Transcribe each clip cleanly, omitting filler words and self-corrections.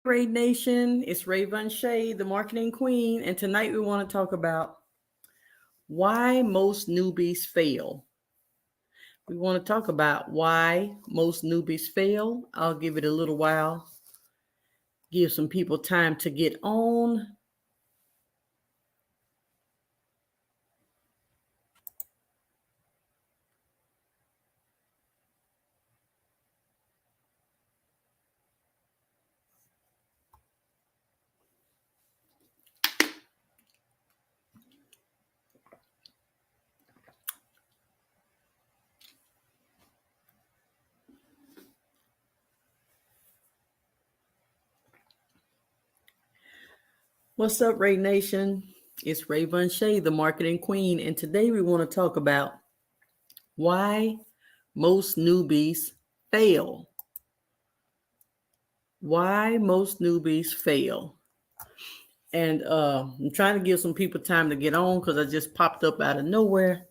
RAE Nation, it's Raevonshae, the marketing queen, and tonight we want to talk about why most newbies fail. We want to talk about why most newbies fail. I'll give it a little while, give some people time to get on. What's up, RAE Nation? It's Raevonshae, the marketing queen, and today we want to talk about why most newbies fail. Why most newbies fail. And I'm trying to give some people time to get on because I just popped up out of nowhere.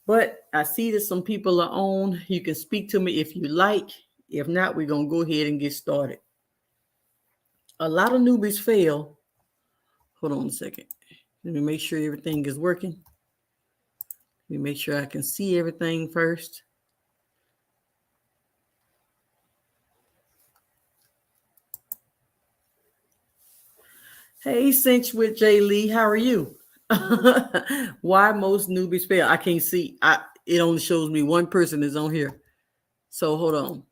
But I see that some people are on. You can speak to me if you like. If not, we're going to go ahead and get started. A lot of newbies fail. Hold on a second. Let me make sure everything is working. Let me make sure I can see everything first. Hey, Cinch with Jay Lee, how are you? Why most newbies fail? I can't see. It only shows me one person is on here. So hold on.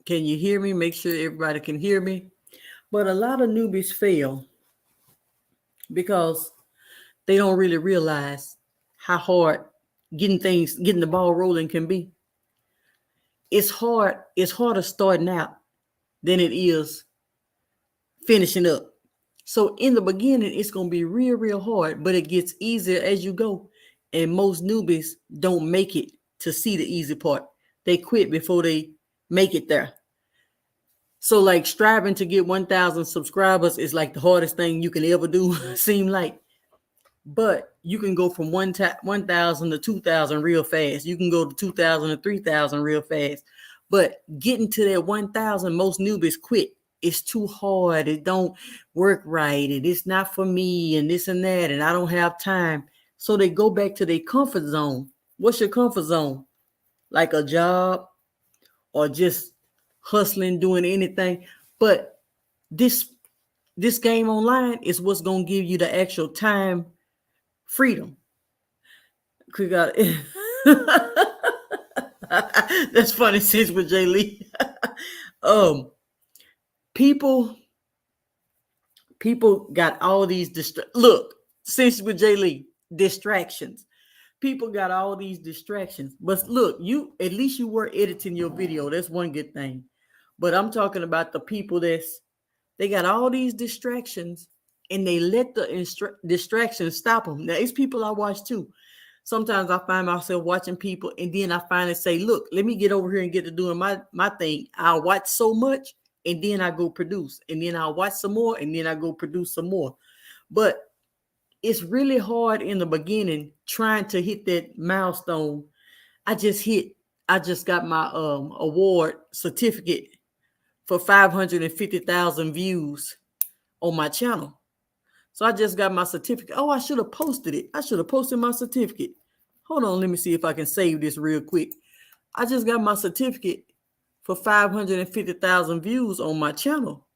Can you hear me? Make sure everybody can hear me. But a lot of newbies fail because they don't really realize how hard getting the ball rolling can be. It's harder starting out than it is finishing up. So in the beginning, it's going to be real hard, but it gets easier as you go. And most newbies don't make it to see the easy part. They quit before they make it there. So like striving to get 1,000 subscribers is like the hardest thing you can ever do, seem like. But you can go from 1,000 to 2,000 real fast. You can go to 2,000 to 3,000 real fast. But getting to that 1,000, most newbies quit. It's too hard. It don't work right. And it's not for me and this and that. And I don't have time. So they go back to their comfort zone. What's your comfort zone? Like a job or just hustling, doing anything. But this game online is what's going to give you the actual time freedom. That's funny, since with Jay Lee. People got all these look, since with Jay Lee, distractions. People got all these distractions. But look, at least you were editing your video. That's one good thing. But I'm talking about the people they got all these distractions and they let the distractions stop them. Now, it's people I watch too. Sometimes I find myself watching people and then I finally say, look, let me get over here and get to doing my thing. I'll watch so much and then I go produce. And then I'll watch some more and then I go produce some more. But it's really hard in the beginning trying to hit that milestone. I just got my award certificate for 550,000 views on my channel. So I just got my certificate. Oh, I should have posted it. I should have posted my certificate. Hold on, let me see if I can save this real quick. I just got my certificate for 550,000 views on my channel.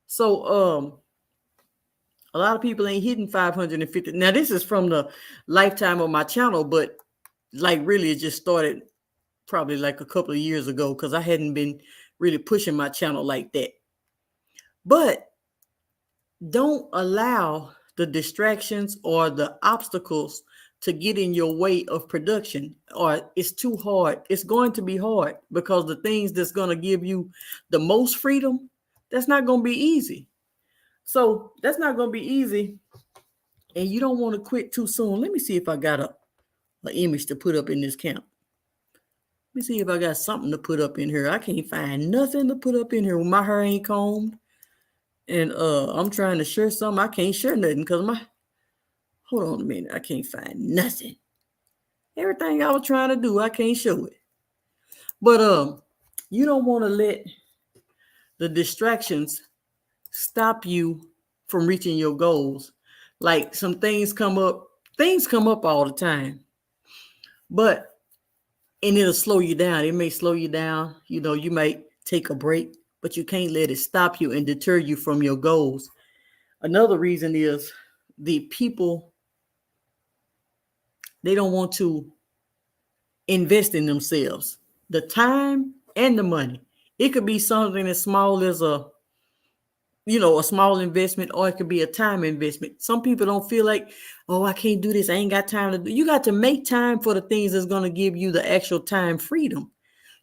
So a lot of people ain't hitting 550. Now this is from the lifetime of my channel, but like really it just started probably like a couple of years ago because I hadn't been really pushing my channel like that. But don't allow the distractions or the obstacles to get in your way of production, or it's too hard. It's going to be hard because the things that's going to give you the most freedom, that's not going to be easy. So that's not going to be easy. And you don't want to quit too soon. Let me see if I got an image to put up in this camp. Let me see if I got something to put up in here. I can't find nothing to put up in here. My hair ain't combed. And I'm trying to share something. I can't share nothing because hold on a minute. I can't find nothing. Everything I was trying to do, I can't show it. But you don't want to let the distractions stop you from reaching your goals. Like some things come up all the time, but and it'll slow you down. It may slow you down. You might take a break, but you can't let it stop you and deter you from your goals. Another reason is the people, they don't want to invest in themselves, the time and the money. It could be something as small as a small investment, or it could be a time investment. Some people don't feel like, oh, I can't do this. I ain't got time to do. You got to make time for the things that's going to give you the actual time freedom.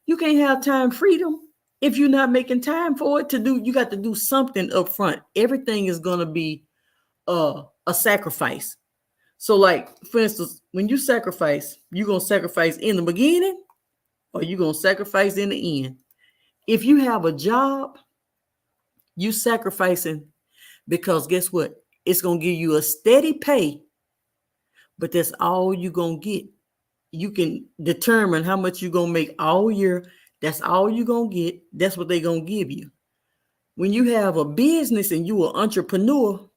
You can't have time freedom if you're not making time for it to do. You got to do something up front. Everything is going to be a sacrifice. So like, for instance, when you sacrifice, you're going to sacrifice in the beginning or you're going to sacrifice in the end. If you have a job, you sacrificing because guess what? It's going to give you a steady pay, but that's all you're going to get. You can determine how much you're going to make all year. That's all you're going to get. That's what they're going to give you. When you have a business and you're an entrepreneur,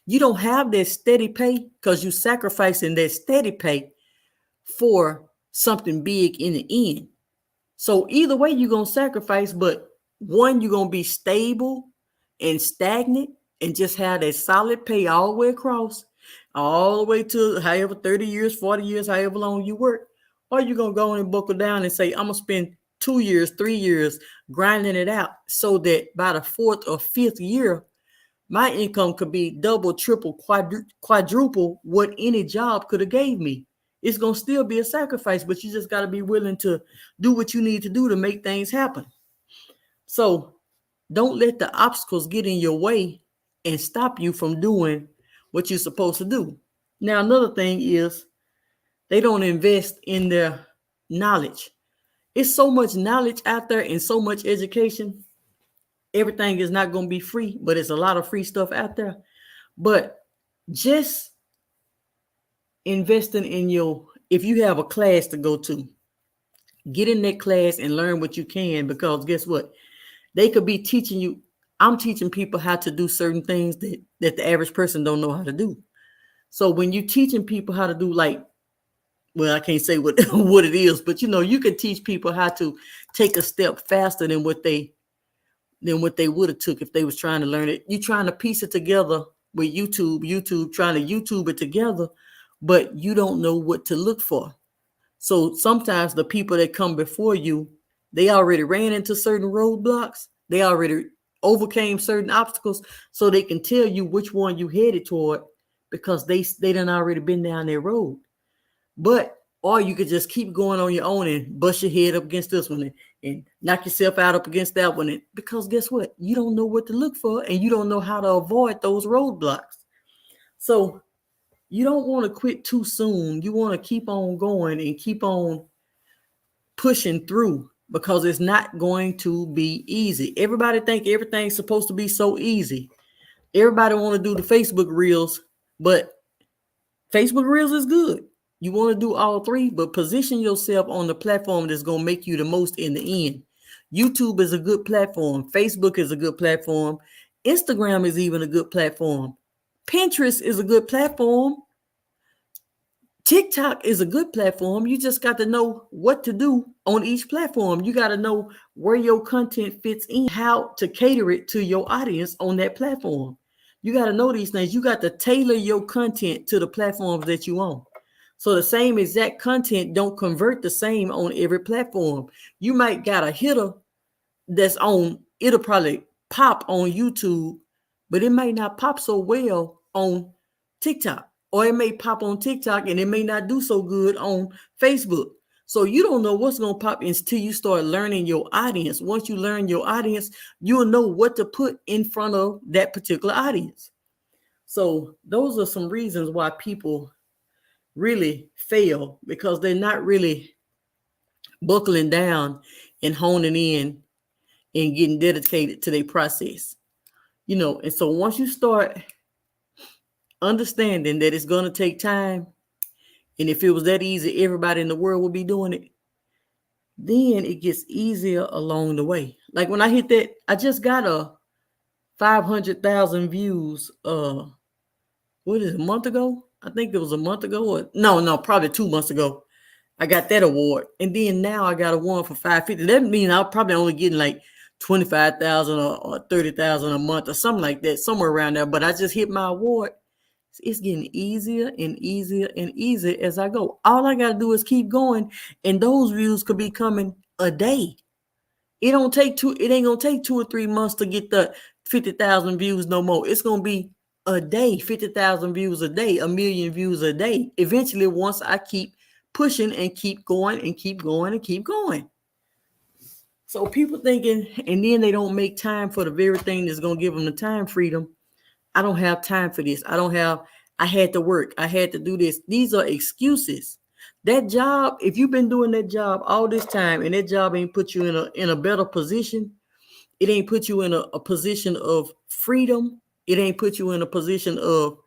you don't have that steady pay because you're sacrificing that steady pay for something big in the end. So either way, you're going to sacrifice, but one, you're going to be stable and stagnant and just have that solid pay all the way across, all the way to however 30 years, 40 years, however long you work. Or you're going to go in and buckle down and say, I'm going to spend 2 years, 3 years grinding it out so that by the 4th or 5th year, my income could be double, triple, quadruple what any job could have gave me. It's going to still be a sacrifice, but you just got to be willing to do what you need to do to make things happen. So don't let the obstacles get in your way and stop you from doing what you're supposed to do. Now, another thing is they don't invest in their knowledge. It's so much knowledge out there and so much education. Everything is not going to be free, but it's a lot of free stuff out there. But just investing in if you have a class to go to, get in that class and learn what you can, because guess what? They could be teaching you. I'm teaching people how to do certain things that the average person don't know how to do. So when you're teaching people how to do, like, well, I can't say what it is, but you can teach people how to take a step faster than what they would have took if they was trying to learn it. You're trying to piece it together with YouTube trying to YouTube it together, but you don't know what to look for. So sometimes the people that come before you, they already ran into certain roadblocks. They already overcame certain obstacles, so they can tell you which one you headed toward because they done already been down that road. Or you could just keep going on your own and bust your head up against this one and knock yourself out up against that one. Because guess what? You don't know what to look for and you don't know how to avoid those roadblocks. So you don't want to quit too soon. You want to keep on going and keep on pushing through, because it's not going to be easy. Everybody think everything's supposed to be so easy. Everybody want to do the Facebook Reels, but Facebook Reels is good. You want to do all three, but position yourself on the platform that's going to make you the most in the end. YouTube is a good platform. Facebook is a good platform. Instagram is even a good platform. Pinterest is a good platform. TikTok is a good platform. You just got to know what to do on each platform. You got to know where your content fits in, how to cater it to your audience on that platform. You got to know these things. You got to tailor your content to the platforms that you own. So the same exact content don't convert the same on every platform. You might got a hitter that's on, it'll probably pop on YouTube, but it may not pop so well on TikTok. Or it may pop on TikTok and it may not do so good on Facebook. So you don't know what's going to pop until you start learning your audience. Once you learn your audience, you'll know what to put in front of that particular audience. So those are some reasons why people really fail, because they're not really buckling down and honing in and getting dedicated to their process. And so once you start understanding that it's going to take time, and if it was that easy, everybody in the world would be doing it, then it gets easier along the way. Like when I hit that, I just got a 500,000 views. What is it, a month ago? I think it was a month ago, or no, probably 2 months ago. I got that award, and then now I got a one for 550. That means I'll probably only getting like 25,000 or 30,000 a month or something like that, somewhere around there. But I just hit my award. It's getting easier and easier and easier as I go. All I got to do is keep going, and those views could be coming a day. It ain't gonna take 2 or 3 months to get the 50,000 views no more. It's gonna be a day, 50,000 views a day, 1,000,000 views a day. Eventually, once I keep pushing and keep going and keep going and keep going. So people thinking, and then they don't make time for the very thing that's gonna give them the time freedom. I don't have time for this. I had to work. I had to do this. These are excuses. That job, if you've been doing that job all this time and that job ain't put you in a better position, it ain't put you in a position of freedom. It ain't put you in a position of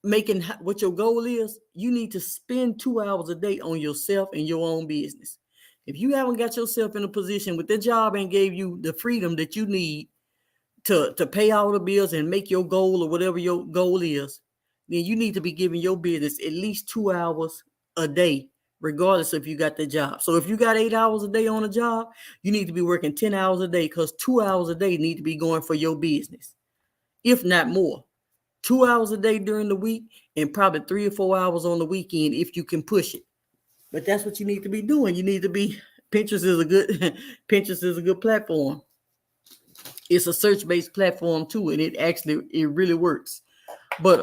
making what your goal is. You need to spend 2 hours a day on yourself and your own business. If you haven't got yourself in a position with the job and gave you the freedom that you need to pay all the bills and make your goal or whatever your goal is, then you need to be giving your business at least 2 hours a day, regardless if you got the job. So if you got 8 hours a day on a job, you need to be working 10 hours a day, because 2 hours a day need to be going for your business, if not more. 2 hours a day during the week and probably 3 or 4 hours on the weekend if you can push it. But that's what you need to be doing. You need to be, Pinterest is a good platform. It's a search-based platform too, and it really works. But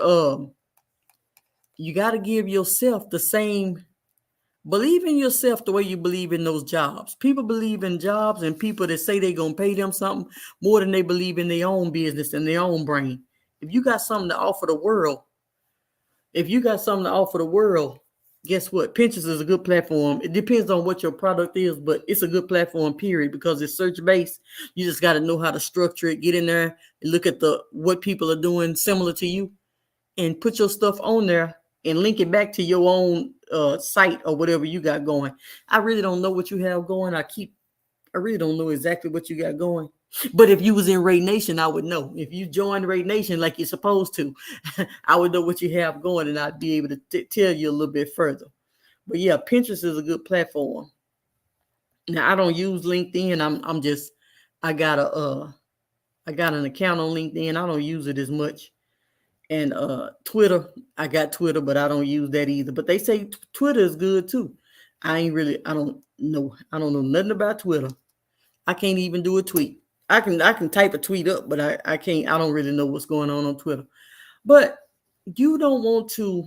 you got to give yourself the same, believe in yourself the way you believe in those jobs. People believe in jobs and people that say they're going to pay them something more than they believe in their own business and their own brain. If you got something to offer the world, guess what? Pinterest is a good platform. It depends on what your product is, but it's a good platform, period, because it's search-based. You just got to know how to structure it, get in there and look at what people are doing similar to you and put your stuff on there and link it back to your own site or whatever you got going. I really don't know what you have going. I really don't know exactly what you got going. But if you was in RAE Nation, I would know. If you joined RAE Nation like you're supposed to, I would know what you have going, and I'd be able to tell you a little bit further. But yeah, Pinterest is a good platform. Now I don't use LinkedIn. I got an account on LinkedIn. I don't use it as much. And Twitter, I got Twitter, but I don't use that either. But they say Twitter is good too. I don't know nothing about Twitter. I can't even do a tweet. I can type a tweet up, but I can't. I don't really know what's going on Twitter. But you don't want to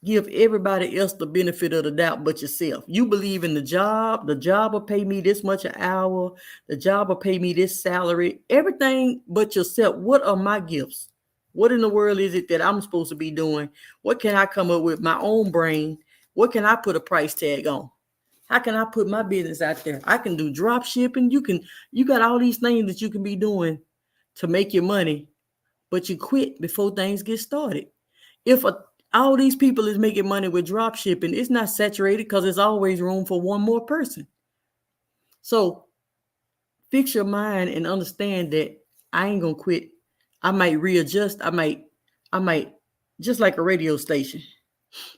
give everybody else the benefit of the doubt but yourself. You believe in the job. The job will pay me this much an hour. The job will pay me this salary. Everything but yourself. What are my gifts? What in the world is it that I'm supposed to be doing? What can I come up with my own brain? What can I put a price tag on? How can I put my business out there? I can do drop shipping. You got all these things that you can be doing to make your money, but you quit before things get started. If all these people is making money with drop shipping, it's not saturated because there's always room for one more person. So fix your mind and understand that I ain't gonna quit. I might readjust. I might just like a radio station.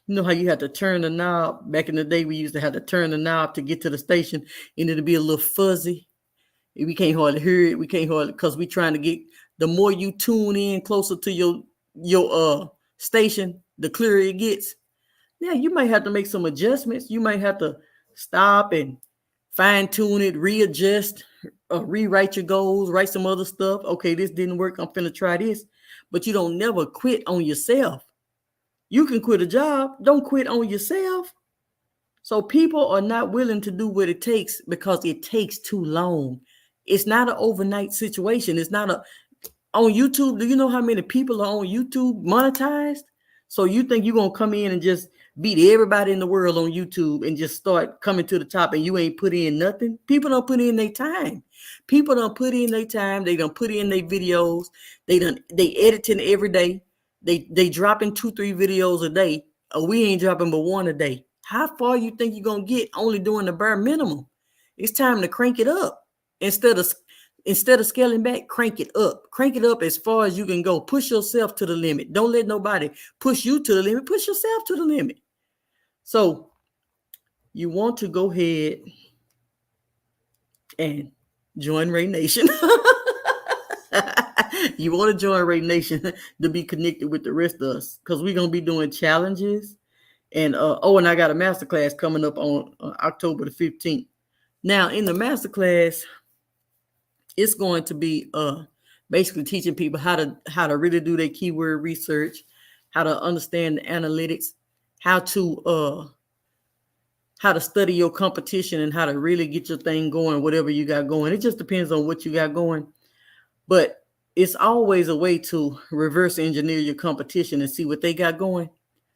You know how you had to turn the knob? Back in the day, we used to have to turn the knob to get to the station, and it'll be a little fuzzy. We can't hardly hear it. We can't hardly, because we're trying to get, the more you tune in closer to your station, the clearer it gets. Yeah, you might have to make some adjustments. You might have to stop and fine tune it, readjust, rewrite your goals, write some other stuff. Okay, this didn't work. I'm finna try this. But you don't never quit on yourself. You can quit a job. Don't quit on yourself. So people are not willing to do what it takes because it takes too long. It's not an overnight situation. It's not on YouTube. Do you know how many people are on YouTube monetized? So you think you're going to come in and just beat everybody in the world on YouTube and just start coming to the top and you ain't put in nothing? People don't put in their time. People don't put in their time. They don't put in their videos. They editing every day. They dropping 2-3 videos a day. We ain't dropping but one a day. How far you think you're gonna get only doing the bare minimum? It's time to crank it up. Instead of scaling back, crank it up. Crank it up as far as you can go. Push yourself to the limit. Don't let nobody push you to the limit. Push yourself to the limit. So you want to go ahead and join RAE Nation. You want to join RAE Nation to be connected with the rest of us, because we're going to be doing challenges. And and I got a masterclass coming up on October the 15th. Now, in the masterclass, it's going to be basically teaching people how to really do their keyword research, how to understand the analytics, how to study your competition, and how to really get your thing going, whatever you got going. It just depends on what you got going. But it's always a way to reverse engineer your competition and see what they got going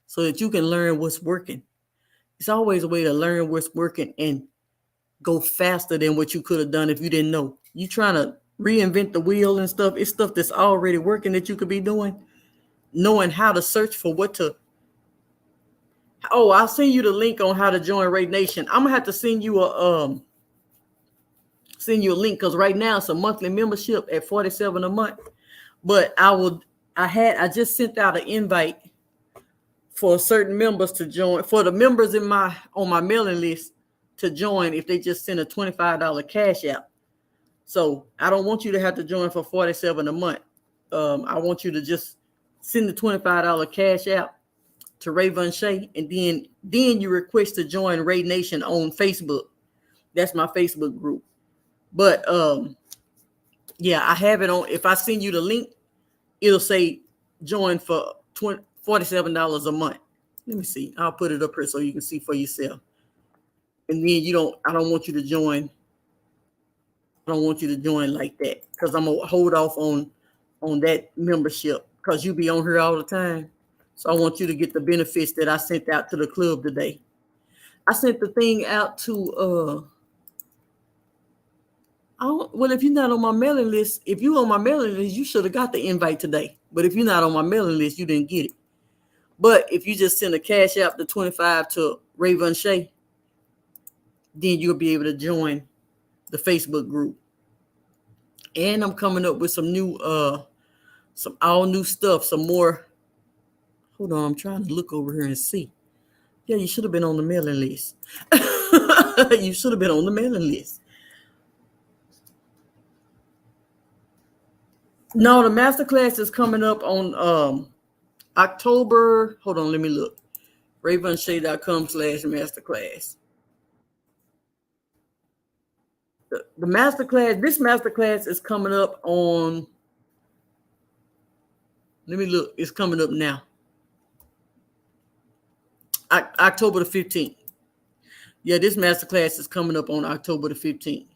so that you can learn what's working. It's always a way to learn what's working and go faster than what you could have done if you didn't know. You trying to reinvent the wheel and stuff. It's stuff that's already working that you could be doing. Knowing how to search for what to. Oh, I'll send you the link on how to join RAE Nation. I'm gonna have to send you a link, because right now it's a monthly membership at $47 a month. But I just sent out an invite for certain members to join, for the members on my mailing list to join if they just send a $25 cash app. So I don't want you to have to join for $47 a month. I want you to just send the $25 cash app to Raevonshae, and then you request to join RAE Nation on Facebook. That's my Facebook group. But yeah, I have it on. If I send you the link, it'll say join for $47 a month. Let me see. I'll put it up here so you can see for yourself. And then I don't want you to join. I don't want you to join like that, because I'm gonna hold off on that membership, because you be on here all the time. So I want you to get the benefits that I sent out to the club today. I sent the thing out to well, if you're not on my mailing list, if you're on my mailing list, you should have got the invite today. But if you're not on my mailing list, you didn't get it. But if you just send a cash app to 25 to Raevonshae, then you'll be able to join the Facebook group. And I'm coming up with some all new stuff, some more. Hold on, I'm trying to look over here and see. Yeah, you should have been on the mailing list. You should have been on the mailing list. No, the masterclass is coming up on October. Hold on, let me look. Raevonshae.com/masterclass. The masterclass, this masterclass is coming up on. Let me look. It's coming up now. October the 15th. Yeah, this masterclass is coming up on October the 15th.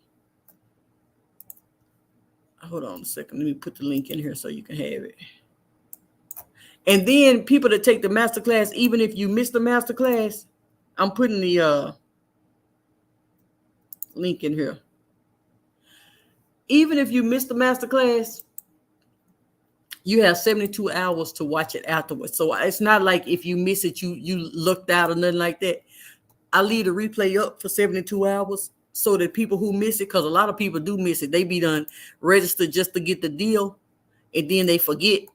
Hold on a second. Let me put the link in here so you can have it. And then people that take the masterclass, even if you miss the masterclass, I'm putting the link in here. Even if you miss the masterclass, you have 72 hours to watch it afterwards. So it's not like if you miss it, you looked out or nothing like that. I leave the replay up for 72 hours. So that people who miss it, because a lot of people do miss it, they be done registered just to get the deal, and then they forget.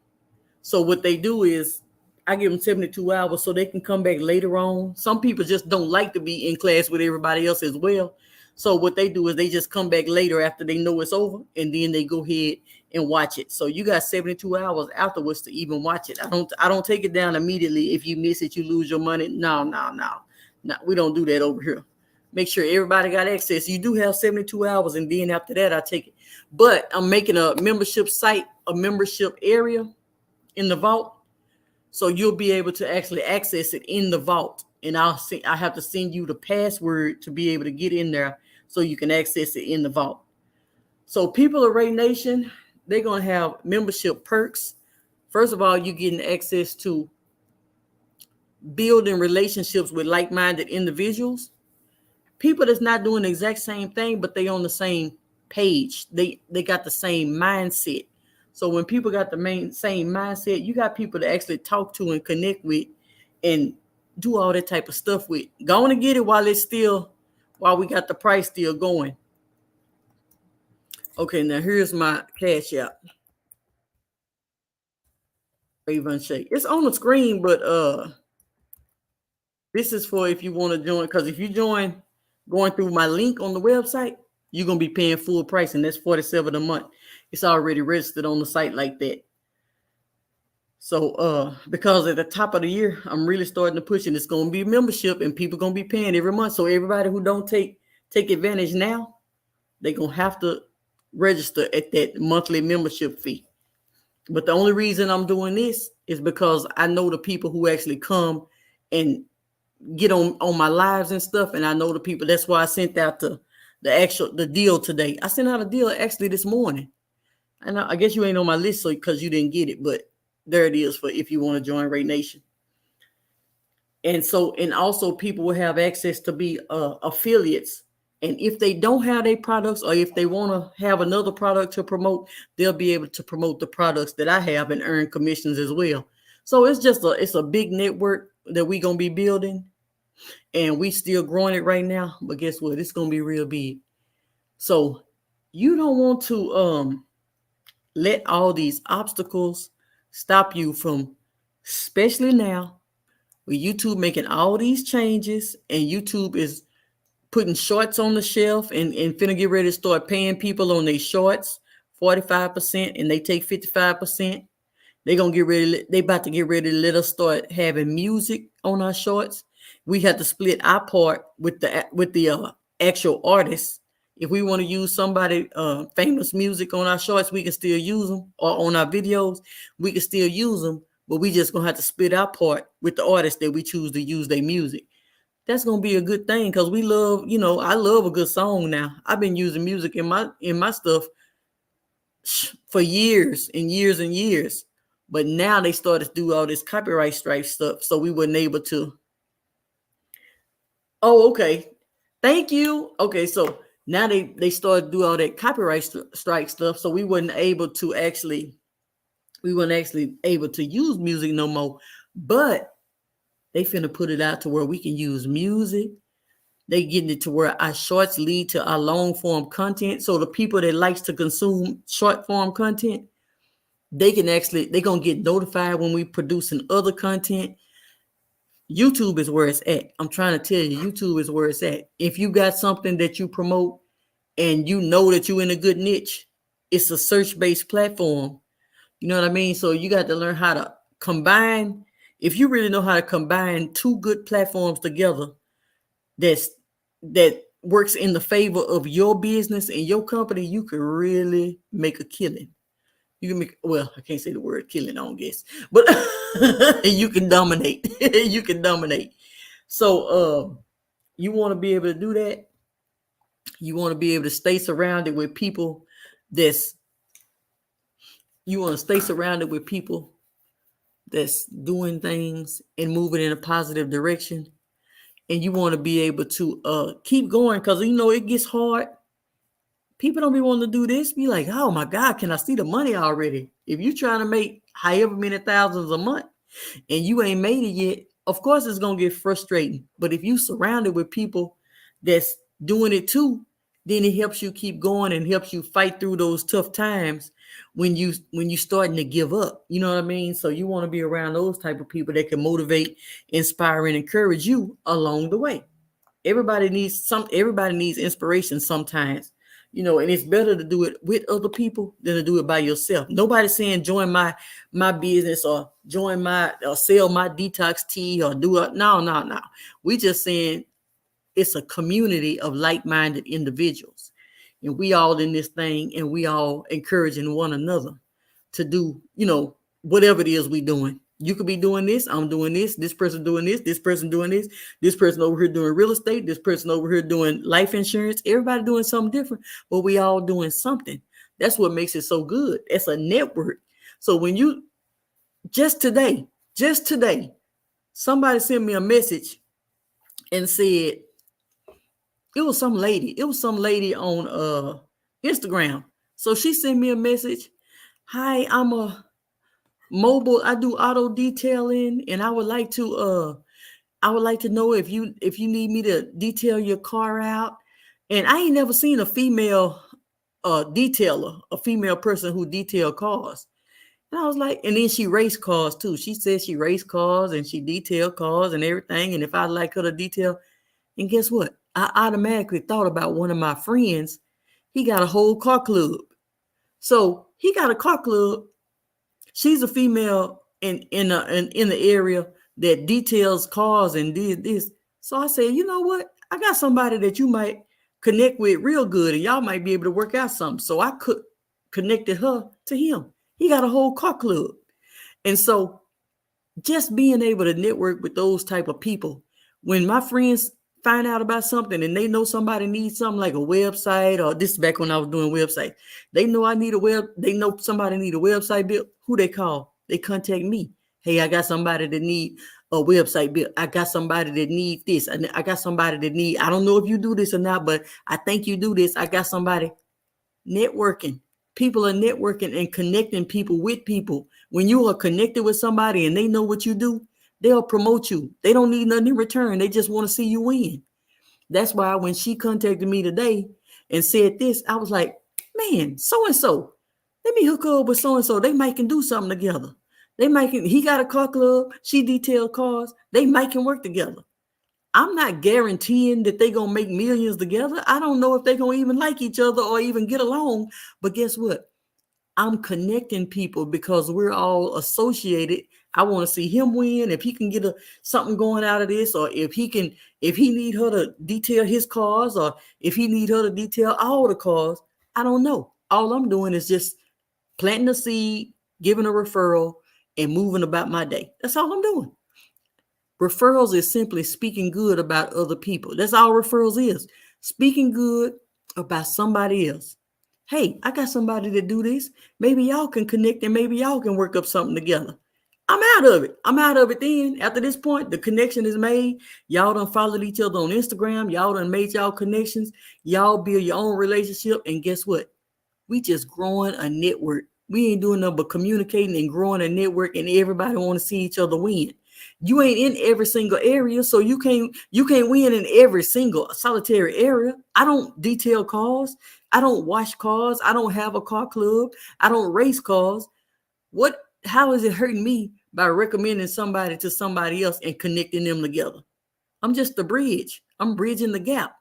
So what they do is I give them 72 hours so they can come back later on. Some people just don't like to be in class with everybody else as well. So what they do is they just come back later after they know it's over, and then they go ahead and watch it. So you got 72 hours afterwards to even watch it. I don't take it down immediately. If you miss it, you lose your money. No. We don't do that over here. Make sure everybody got access. You do have 72 hours, and then after that, I take it. But I'm making a membership site, a membership area in the vault, so you'll be able to actually access it in the vault. And I have to send you the password to be able to get in there, so you can access it in the vault. So people of RAE Nation, they're gonna have membership perks. First of all, you're getting access to building relationships with like-minded individuals. People that's not doing the exact same thing, but they on the same page. They got the same mindset. So when people got the same mindset, you got people to actually talk to and connect with, and do all that type of stuff with. Go on and get it while we got the price still going. Okay, now here's my Cash App. Raevonshae. It's on the screen, but this is for if you want to join. Because if you join going through my link on the website, you're gonna be paying full price, and that's $47 a month. It's already registered on the site like that. So because at the top of the year, I'm really starting to push, and it's gonna be membership, and people gonna be paying every month. So everybody who don't take advantage now, they're gonna have to register at that monthly membership fee. But the only reason I'm doing this is because I know the people who actually come and get on my lives and stuff, and I know the people. That's why I sent out the deal today. I sent out a deal actually this morning, and I guess you ain't on my list, so because you didn't get it, but there it is for if you want to join RAE Nation. And also people will have access to be affiliates. And if they don't have their products, or if they want to have another product to promote, they'll be able to promote the products that I have and earn commissions as well. So it's a big network that we're going to be building, and we still growing it right now. But guess what? It's going to be real big. So you don't want to let all these obstacles stop you from, especially now with YouTube making all these changes, and YouTube is putting shorts on the shelf and finna get ready to start paying people on their shorts 45%, and they take 55%. They about to get ready to let us start having music on our shorts. We have to split our part with the actual artists. If we want to use somebody famous music on our shorts, we can still use them, or on our videos, we can still use them, but we just gonna have to split our part with the artists that we choose to use their music. That's gonna be a good thing, because we love, I love a good song now. I've been using music in my stuff for years and years and years. But now they started to do all this copyright strike stuff, so we weren't able to. Oh, okay. Thank you. Okay, so now they started to do all that copyright strike stuff, so we weren't actually able to use music no more. But they finna put it out to where we can use music. They getting it to where our shorts lead to our long form content. So the people that likes to consume short form content, they're gonna get notified when we producing other content. YouTube is where it's at. I'm trying to tell you, YouTube is where it's at. If you got something that you promote and you know that you're in a good niche, it's a search-based platform. You know what I mean? So you got to learn how to combine. If you really know how to combine two good platforms together, that works in the favor of your business and your company, you can really make a killing. You can make, well, I can't say the word killing, I don't guess, but you can dominate. You can dominate. So you want to be able to do that. You want to be able to stay surrounded with people that's doing things and moving in a positive direction. And you want to be able to keep going, because it gets hard. People don't be wanting to do this. Be like, oh my God, can I see the money already? If you're trying to make however many thousands a month and you ain't made it yet, of course it's gonna get frustrating. But if you surrounded with people that's doing it too, then it helps you keep going and helps you fight through those tough times when you starting to give up. You know what I mean? So you want to be around those type of people that can motivate, inspire, and encourage you along the way. Everybody needs inspiration sometimes. And it's better to do it with other people than to do it by yourself. Nobody's saying join my business or sell my detox tea or do it. No. We just saying it's a community of like-minded individuals, and we all in this thing, and we all encouraging one another to do, whatever it is we doing. You could be doing this. I'm doing this. This person doing this. This person doing this. This person over here doing real estate. This person over here doing life insurance. Everybody doing something different, but we all doing something. That's what makes it so good. It's a network. So when you just today, somebody sent me a message and said it was some lady on Instagram. So she sent me a message. Hi, I'm a mobile. I do auto detailing, and I would like to I would like to know if you need me to detail your car out. And I ain't never seen a female detailer, a female person who detail cars. And I was like, and then she raced cars too. She said she raced cars and she detailed cars and everything. And if I'd like her to detail, and guess what? I automatically thought about one of my friends. He got a whole car club. So he got a car club. She's a female in the area that details cars and did this. So I said, you know what? I got somebody that you might connect with real good, and y'all might be able to work out something. So I connected her to him. He got a whole car club. And so just being able to network with those type of people, when my friends find out about something and they know somebody needs something like a website, or this is back when I was doing websites, they know they know somebody need a website built. Who they call? They contact me. Hey, I got somebody that need a website built. I got somebody that need this. And I got somebody that need, I don't know if you do this or not, but I think you do this. I got somebody. Networking. People are networking and connecting people with people. When you are connected with somebody and they know what you do, they'll promote you. They don't need nothing in return. They just want to see you win. That's why when she contacted me today and said this, I was like, man, so-and-so, let me hook her up with so-and-so. They might can do something together. He got a car club. She detailed cars. They might can work together. I'm not guaranteeing that they're going to make millions together. I don't know if they're going to even like each other or even get along. But guess what? I'm connecting people because we're all associated. I want to see him win. If he can get something going out of this, or if he need her to detail his cars, or if he need her to detail all the cars, I don't know. All I'm doing is just planting a seed, giving a referral, and moving about my day. That's all I'm doing. Referrals is simply speaking good about other people. That's all referrals is. Speaking good about somebody else. Hey, I got somebody to do this. Maybe y'all can connect and maybe y'all can work up something together. I'm out of it. I'm out of it then. After this point, the connection is made. Y'all done followed each other on Instagram. Y'all done made y'all connections. Y'all build your own relationship. And guess what? We just growing a network. We ain't doing nothing but communicating and growing a network, and everybody want to see each other win. You ain't in every single area, so you can't win in every single solitary area. I don't detail cars. I don't wash cars. I don't have a car club. I don't race cars. How is it hurting me by recommending somebody to somebody else and connecting them together? I'm just the bridge. I'm bridging the gap.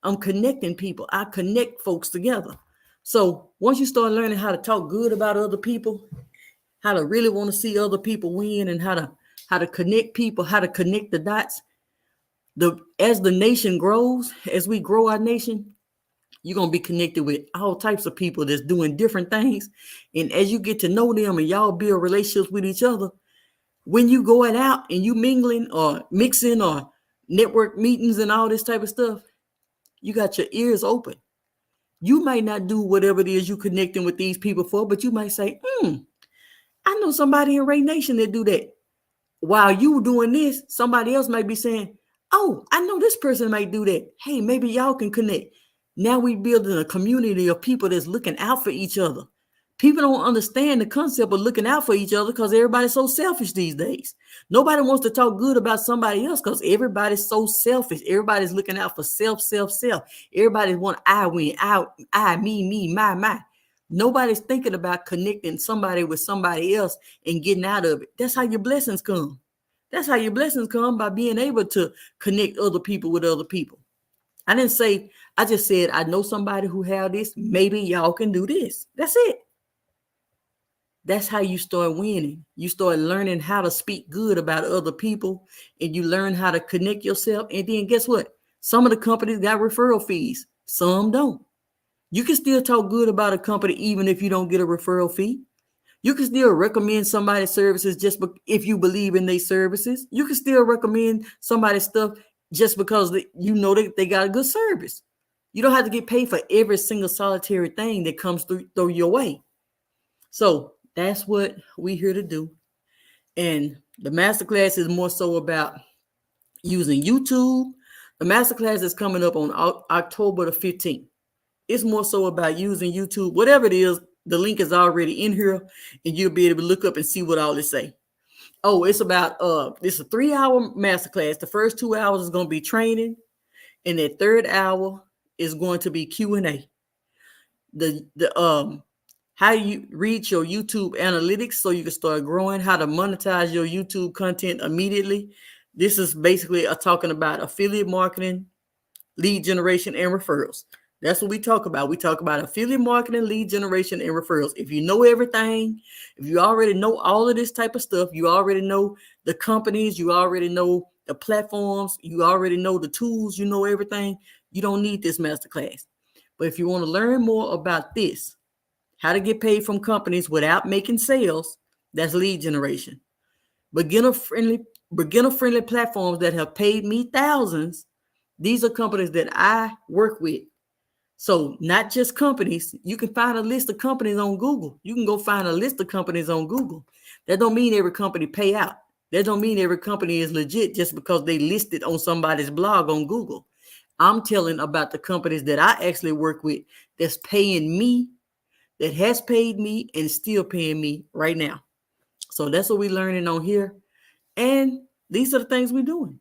I'm connecting people. I connect folks together. So once you start learning how to talk good about other people, how to really want to see other people win, and how to connect people, how to connect the dots, as the nation grows, as we grow our nation, you're going to be connected with all types of people that's doing different things. And as you get to know them and y'all build relationships with each other, when you going out and you mingling or mixing or network meetings and all this type of stuff, you got your ears open. You might not do whatever it is you connecting with these people for, but you might say, I know somebody in RAE Nation that do that. While you doing this, somebody else might be saying, oh, I know this person might do that. Hey, maybe y'all can connect. Now we building a community of people that's looking out for each other. People don't understand the concept of looking out for each other because everybody's so selfish these days. Nobody wants to talk good about somebody else because everybody's so selfish. Everybody's looking out for self. Everybody want I win, I, me, my. Nobody's thinking about connecting somebody with somebody else and getting out of it. That's how your blessings come. That's how your blessings come, by being able to connect other people with other people. I just said, I know somebody who have this. Maybe y'all can do this. That's it. That's how you start winning. You start learning how to speak good about other people, and you learn how to connect yourself. And then guess what? Some of the companies got referral fees. Some don't. You can still talk good about a company even if you don't get a referral fee. You can still recommend somebody's services just if you believe in their services. You can still recommend somebody's stuff just because they got a good service. You don't have to get paid for every single solitary thing that comes through your way. So that's what we're here to do. And the masterclass is more so about using YouTube. The masterclass is coming up on October the 15th. It's more so about using YouTube. Whatever it is, the link is already in here, and you'll be able to look up and see what all it say. Oh, it's about it's a 3-hour masterclass. The first 2 hours is going to be training, and the third hour is going to be Q&A. The how you reach your YouTube analytics so you can start growing, how to monetize your YouTube content immediately. This is basically talking about affiliate marketing, lead generation, and referrals. That's what we talk about. We talk about affiliate marketing, lead generation, and referrals. If you know everything, if you already know all of this type of stuff, you already know the companies, you already know the platforms, you already know the tools, you know everything, you don't need this masterclass. But if you want to learn more about this, how to get paid from companies without making sales, that's lead generation. Beginner-friendly platforms that have paid me thousands. These are companies that I work with. So not just companies. You can find a list of companies on Google. You can go find a list of companies on Google. That don't mean every company pay out. That don't mean every company is legit just because they listed on somebody's blog on Google. I'm telling about the companies that I actually work with that's paying me, that has paid me and still paying me right now. So that's what we're learning on here. And these are the things we're doing.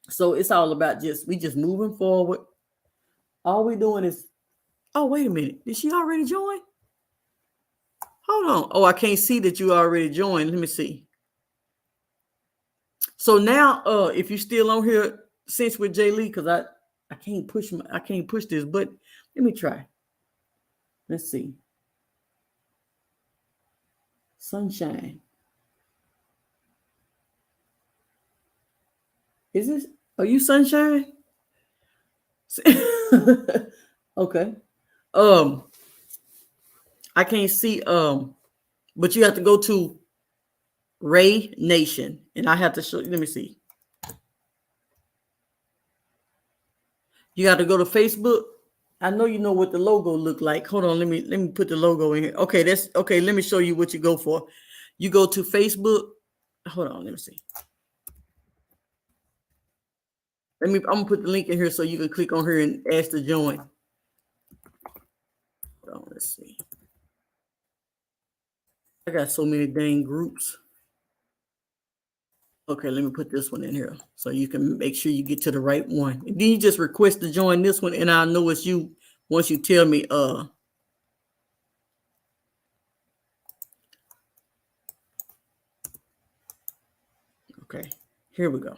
So it's all about we just moving forward. All we're doing is, oh, wait a minute. Did she already join? Hold on. Oh, I can't see that you already joined. Let me see. So now, if you're still on here, since with Jay Lee, because I can't push this, but let me try. Let's see. Sunshine. Is this? Are you Sunshine? Okay. I can't see. But you have to go to RAE Nation, and I have to show you. Let me see. You got to go to Facebook. I know you know what the logo look like. Hold on, let me put the logo in here. Okay, that's okay. Let me show you what you go for. You go to Facebook. Hold on, let me see. I'm gonna put the link in here so you can click on here and ask to join. Hold on, let's see. I got so many dang groups. Okay, let me put this one in here so you can make sure you get to the right one. And then you just request to join this one, and I'll know it's you once you tell me. Okay, here we go.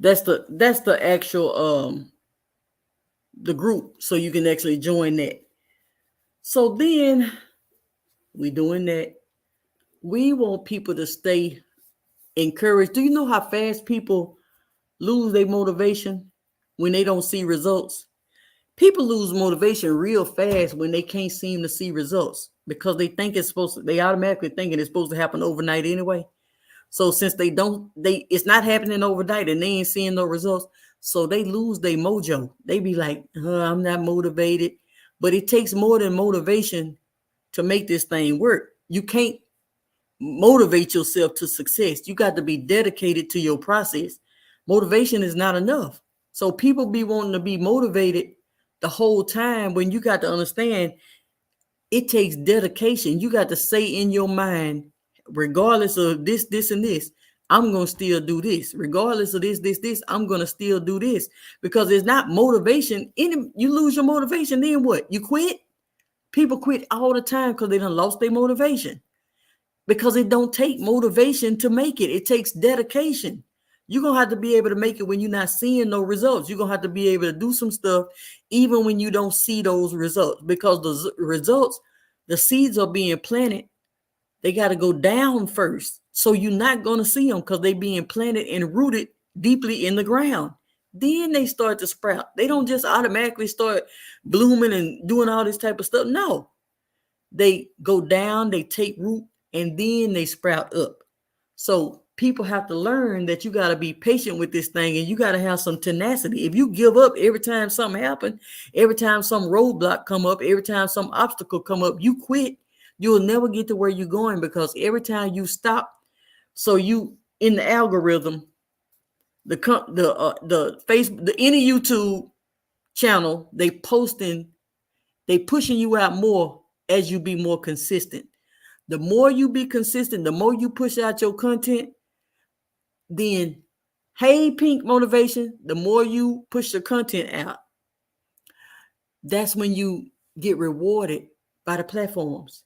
That's the actual the group, so you can actually join that. So then we doing that. We want people to stay encouraged. Do you know how fast people lose their motivation when they don't see results? People lose motivation real fast when they can't seem to see results because they think they automatically thinking it's supposed to happen overnight anyway. So since it's not happening overnight and they ain't seeing no results, so they lose their mojo. They be like, I'm not motivated. But it takes more than motivation to make this thing work. You can't motivate yourself to success. You got to be dedicated to your process. Motivation is not enough. So people be wanting to be motivated the whole time when you got to understand it takes dedication. You got to say in your mind, regardless of this, and this, I'm going to still do this. Regardless of this, I'm going to still do this because it's not motivation. You lose your motivation, then what? You quit? People quit all the time because they done lost their motivation. Because it don't take motivation to make it. It takes dedication. You're going to have to be able to make it when you're not seeing no results. You're going to have to be able to do some stuff even when you don't see those results. Because the results, the seeds are being planted. They got to go down first. So you're not going to see them because they're being planted and rooted deeply in the ground. Then they start to sprout. They don't just automatically start blooming and doing all this type of stuff. No. They go down, they take root, and then they sprout up. So people have to learn that you got to be patient with this thing and you got to have some tenacity. If you give up every time something happens, every time some roadblock come up, every time some obstacle come up, you quit, you'll never get to where you're going because every time you stop, so you in the algorithm, the Facebook, any YouTube channel, they pushing you out more as you be more consistent. The more you be consistent, the more you push out your content, then hey, Pink Motivation, the more you push the content out, that's when you get rewarded by the platforms.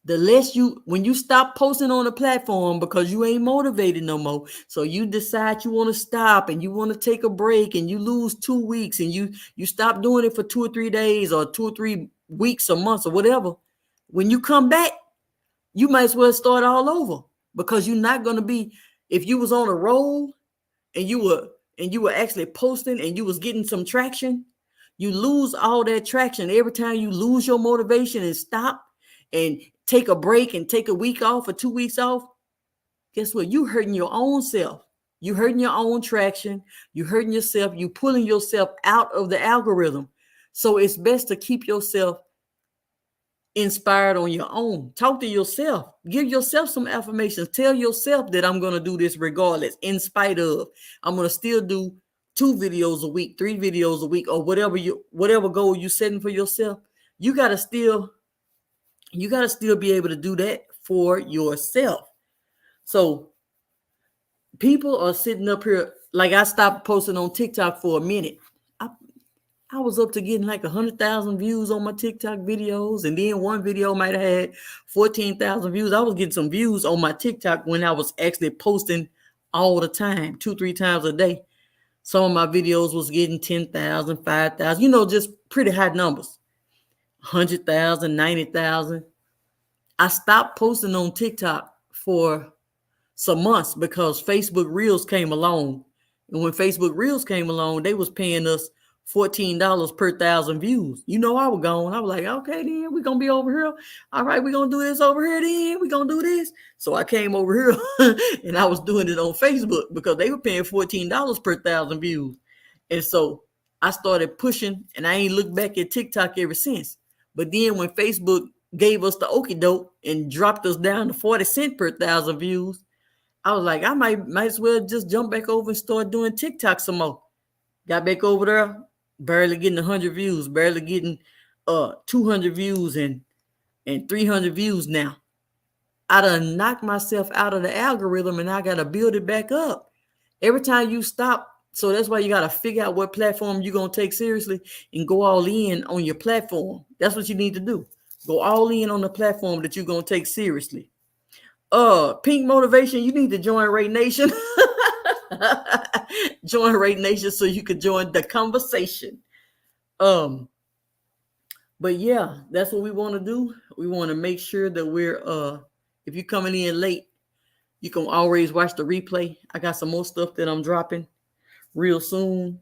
The less you, when you stop posting on the platform because you ain't motivated no more, so you decide you want to stop and you want to take a break and you lose 2 weeks and you stop doing it for 2 or 3 days or 2 or 3 weeks or months or whatever. When you come back, you might as well start all over, because you're not going to be, if you was on a roll and you were actually posting and you was getting some traction, you lose all that traction every time you lose your motivation and stop and take a break and take a week off or 2 weeks off. Guess what? You hurting your own self. You hurting your own traction. You hurting yourself. You pulling yourself out of the algorithm. So it's best to keep yourself inspired on your own. Talk to yourself. Give yourself some affirmations. Tell yourself that I'm going to do this regardless, in spite of. I'm going to still do 2 videos a week, 3 videos a week, or whatever goal you're setting for yourself. You got to still be able to do that for yourself. So people are sitting up here, like I stopped posting on TikTok for a minute. I was up to getting like 100,000 views on my TikTok videos. And then one video might have had 14,000 views. I was getting some views on my TikTok when I was actually posting all the time, 2-3 times a day. Some of my videos was getting 10,000, 5,000, just pretty high numbers. 100,000, 90,000. I stopped posting on TikTok for some months because Facebook Reels came along. And when Facebook Reels came along, they was paying us $14 per 1,000 views. I was gone. I was like, okay, then we're going to be over here. All right, we're going to do this over here then. We're going to do this. So I came over here and I was doing it on Facebook because they were paying $14 per 1,000 views. And so I started pushing, and I ain't looked back at TikTok ever since. But then when Facebook gave us the okie doke and dropped us down to 40 cents per 1,000 views, I was like, I might as well just jump back over and start doing TikTok some more. Got back over there, barely getting 100 views, barely getting 200 views and 300 views now. I done knocked myself out of the algorithm, and I got to build it back up. Every time you stop, so that's why you got to figure out what platform you're going to take seriously and go all in on your platform. That's what you need to do. Go all in on the platform that you're going to take seriously. Pink Motivation, you need to join RAE Nation. Join RAE Nation so you can join the conversation. But yeah, that's what we want to do. We want to make sure that we're if you're coming in late, you can always watch the replay. I got some more stuff that I'm dropping real soon.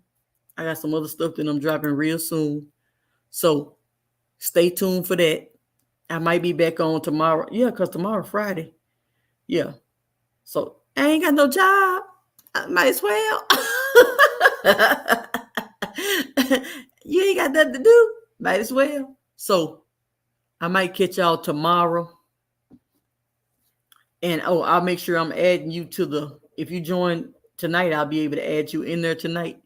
I got some other stuff that I'm dropping real soon. So stay tuned for that. I might be back on tomorrow. Yeah, because tomorrow Friday. Yeah. So I ain't got no job. I might as well. You ain't got nothing to do. Might as well. So I might catch y'all tomorrow. And I'll make sure I'm adding you to if you join tonight, I'll be able to add you in there tonight.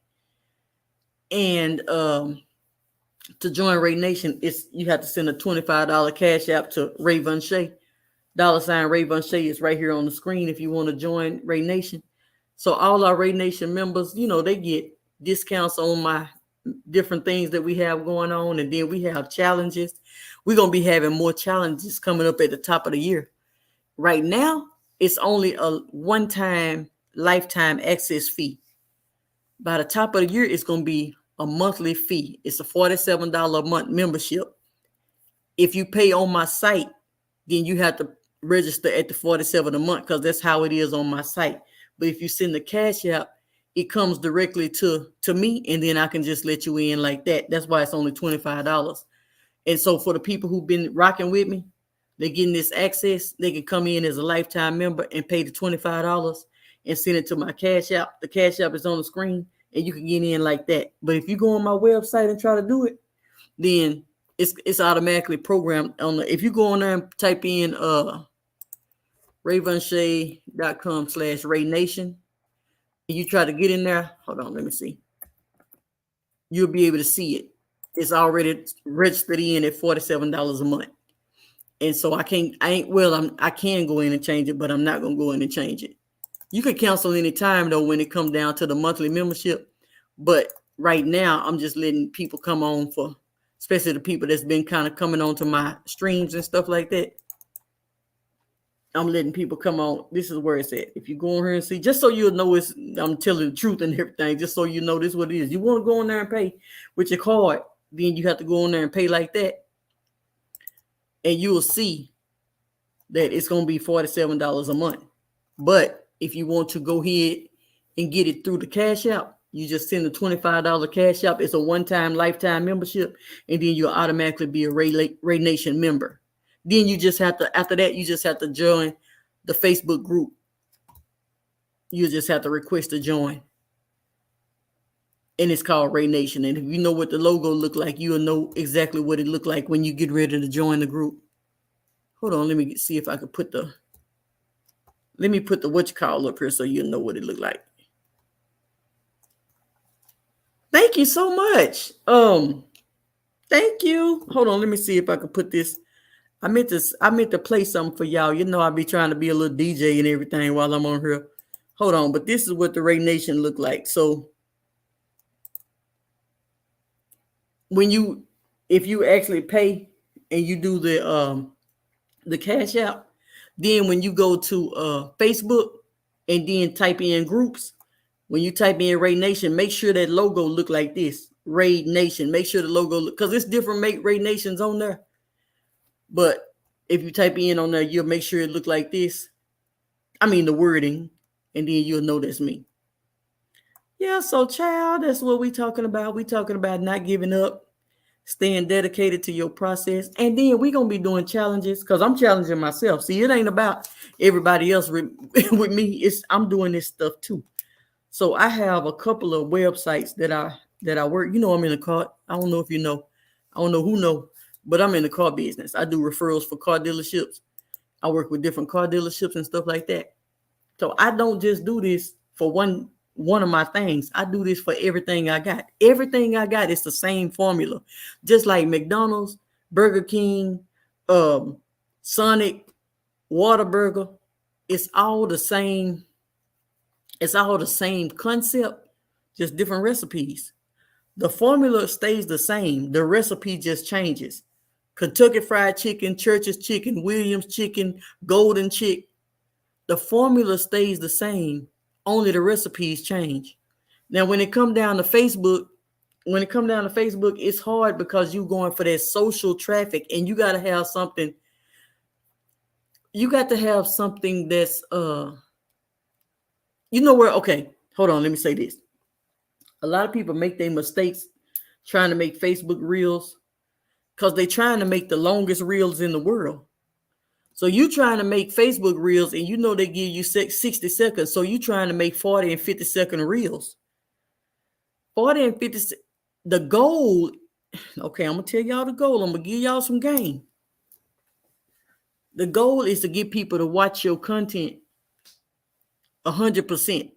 And to join RAE Nation, you have to send a $25 cash app to Raevonshae. $Raevonshae is right here on the screen if you want to join RAE Nation. So all our RAE Nation members, they get discounts on my different things that we have going on. And then we have challenges. We're going to be having more challenges coming up at the top of the year. Right now, it's only a one-time lifetime access fee. By the top of the year, it's going to be a monthly fee. It's a $47 a month membership. If you pay on my site, then you have to register at the $47 a month because that's how it is on my site. But if you send the cash app, it comes directly to me, and then I can just let you in like that. That's why it's only $25. And so for the people who've been rocking with me, they're getting this access. They can come in as a lifetime member and pay the $25 and send it to my cash app. The cash app is on the screen, and you can get in like that. But if you go on my website and try to do it, then it's automatically programmed on if you go on there and type in Raevonshae.com/RAE Nation, and you try to get in there, hold on, let me see. You'll be able to see it. It's already registered in at $47 a month. And so I can go in and change it, but I'm not going to go in and change it. You could cancel any time though when it comes down to the monthly membership. But right now I'm just letting people come on for, especially the people that's been kind of coming on to my streams and stuff like that. I'm letting people come on. This is where it's at. If you go on here and see, just so you'll know I'm telling the truth and everything, just so you know this is what it is. You want to go on there and pay with your card, then you have to go on there and pay like that. And you will see that it's going to be $47 a month. But if you want to go ahead and get it through the Cash App, you just send the $25 Cash App. It's a one-time lifetime membership, and then you'll automatically be a RAE Nation member. Then you just have to, after that, you just have to join the Facebook group. You just have to request to join. And it's called RAE Nation. And if you know what the logo look like, you'll know exactly what it look like when you get ready to join the group. Hold on, let me see if I could put the, what you call up here so you'll know what it look like. Thank you so much. Thank you. Hold on, let me see if I can put this. I meant to play something for y'all. You know, I be trying to be a little DJ and everything while I'm on here. Hold on, but this is what the RAE Nation look like. So if you actually pay and you do the Cash App, then when you go to Facebook and then type in groups, when you type in RAE Nation, make sure that logo look like this, RAE Nation. Make sure the logo look, because it's different RAE Nations on there. But if you type in on there, you'll make sure it look like this. I mean the wording, and then you'll know that's me. Yeah, so child, that's what we talking about. We talking about not giving up, staying dedicated to your process. And then we're going to be doing challenges, because I'm challenging myself. See, it ain't about everybody else with me. I'm doing this stuff too. So I have a couple of websites that I work. You know, I'm in the car. I don't know if you know. I don't know who know, but I'm in the car business. I do referrals for car dealerships. I work with different car dealerships and stuff like that. So I don't just do this for one of my things. I do this for everything I got. Everything I got is the same formula. Just like McDonald's, Burger King, Sonic, Whataburger. It's all the same. It's all the same concept, just different recipes. The formula stays the same. The recipe just changes. Kentucky Fried Chicken, Church's Chicken, Williams Chicken, Golden Chick. The formula stays the same. Only the recipes change. Now, when it come down to Facebook, it's hard because you're going for that social traffic, and you got to have something. You got to have something that's okay, hold on, let me say this. A lot of people make their mistakes trying to make Facebook reels because they're trying to make the longest reels in the world. So you trying to make Facebook reels, and you know they give you 60 seconds. So you trying to make 40 and 50 second reels. 40 and 50. The goal, okay, I'm going to tell y'all the goal. I'm going to give y'all some game. The goal is to get people to watch your content 100%.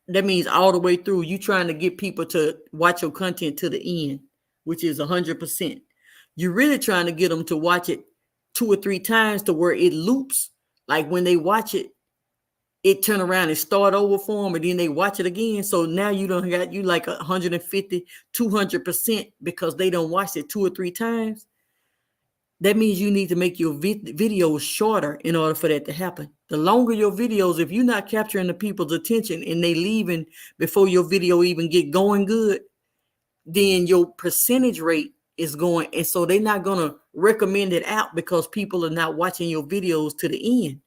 That means all the way through. You trying to get people to watch your content to the end, which is 100%. You're really trying to get them to watch it 2 or 3 times to where it loops. Like when they watch it, it turn around and start over for them, and then they watch it again. So now you don't got you like 150, 200% because they don't watch it 2 or 3 times. That means you need to make your videos shorter in order for that to happen. The longer your videos, if you're not capturing the people's attention and they leaving before your video even get going good, then your percentage rate is going. And so they're not going to recommend it out because people are not watching your videos to the end.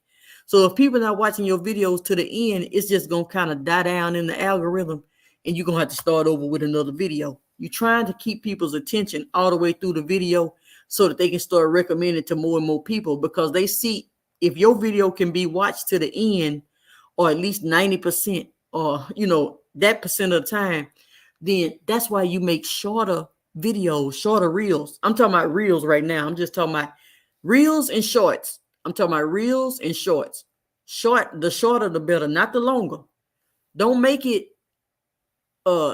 So if people are not watching your videos to the end, it's just going to kind of die down in the algorithm, and you're going to have to start over with another video. You're trying to keep people's attention all the way through the video so that they can start recommending to more and more people, because they see if your video can be watched to the end, or at least 90%, or, that percent of the time, then that's why you make shorter videos, shorter reels. I'm talking about reels right now. I'm just talking about reels and shorts. I'm talking about reels and shorts. The shorter, the better, not the longer. Don't make it